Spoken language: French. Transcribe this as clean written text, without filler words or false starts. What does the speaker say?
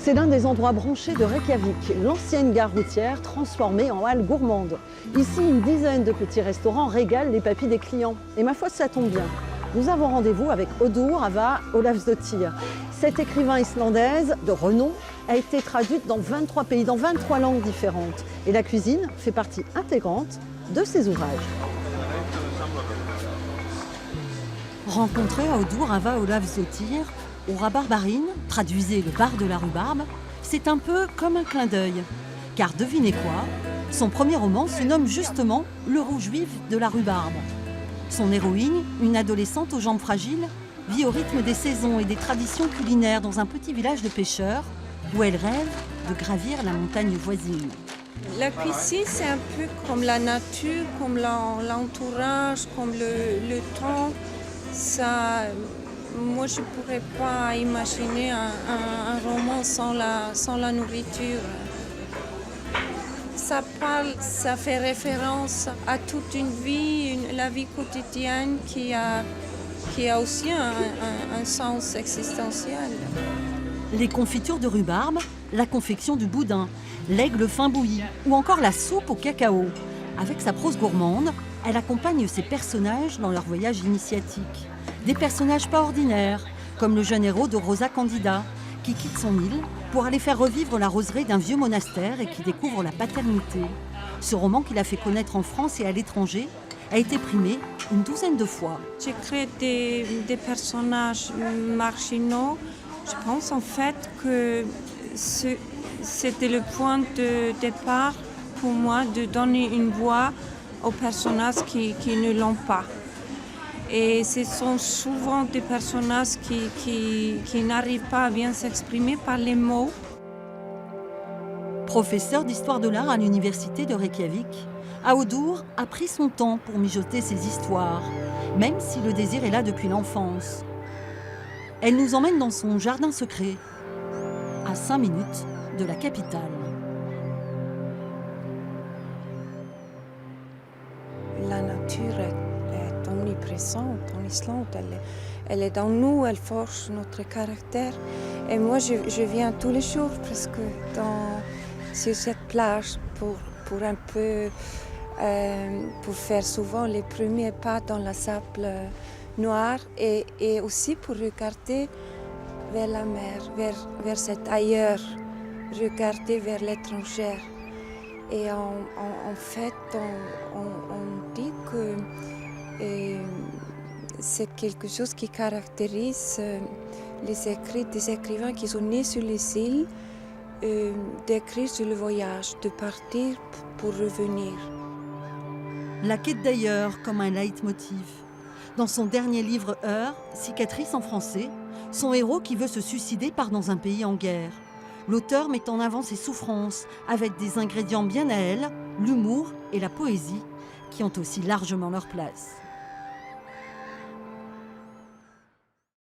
C'est l'un des endroits branchés de Reykjavik, l'ancienne gare routière transformée en halle gourmande. Ici, une dizaine de petits restaurants régalent les papilles des clients. Et ma foi, ça tombe bien. Nous avons rendez-vous avec Audur Ava Ólafsdóttir. Cette écrivain islandaise de renom a été traduite dans 23 pays, dans 23 langues différentes. Et la cuisine fait partie intégrante de ses ouvrages. Rencontré à Audur Ava Ólafsdóttir, au Rabarbarinn, traduisez le bar de la rhubarbe, c'est un peu comme un clin d'œil. Car devinez quoi, son premier roman se nomme justement Le rouge vif de la rhubarbe. Son héroïne, une adolescente aux jambes fragiles, vit au rythme des saisons et des traditions culinaires dans un petit village de pêcheurs où elle rêve de gravir la montagne voisine. La cuisine, c'est un peu comme la nature, comme l'entourage, comme le temps. Ça, moi, je ne pourrais pas imaginer un roman sans la nourriture. Ça fait référence à toute une vie, la vie quotidienne qui a aussi un sens existentiel. Les confitures de rhubarbe, la confection du boudin, l'aigle fin bouilli ou encore la soupe au cacao. Avec sa prose gourmande, elle accompagne ses personnages dans leur voyage initiatique. Des personnages pas ordinaires, comme le jeune héros de Rosa Candida, qui quitte son île pour aller faire revivre la roseraie d'un vieux monastère et qui découvre la paternité. Ce roman qu'il a fait connaître en France et à l'étranger a été primé une douzaine de fois. J'ai créé des personnages marginaux. Je pense en fait que c'était le point de départ pour moi de donner une voix aux personnages qui ne l'ont pas. Et ce sont souvent des personnages qui n'arrivent pas à bien s'exprimer par les mots. Professeur d'histoire de l'art à l'université de Reykjavik, Audur a pris son temps pour mijoter ses histoires, même si le désir est là depuis l'enfance. Elle nous emmène dans son jardin secret, à 5 minutes de la capitale. La nature est omniprésente en Islande. Elle est dans nous, elle forge notre caractère. Et moi, je viens tous les jours presque sur cette plage pour un peu, pour faire souvent les premiers pas dans la sable noire et aussi pour regarder vers la mer, vers cet ailleurs, regarder vers l'étranger. Et en fait, on dit que c'est quelque chose qui caractérise les écrits des écrivains qui sont nés sur les îles, d'écrire sur le voyage, de partir pour revenir. La quête d'ailleurs comme un leitmotiv. Dans son dernier livre Heure, Cicatrice en français, son héros qui veut se suicider part dans un pays en guerre. L'auteur met en avant ses souffrances avec des ingrédients bien à elle, l'humour et la poésie qui ont aussi largement leur place.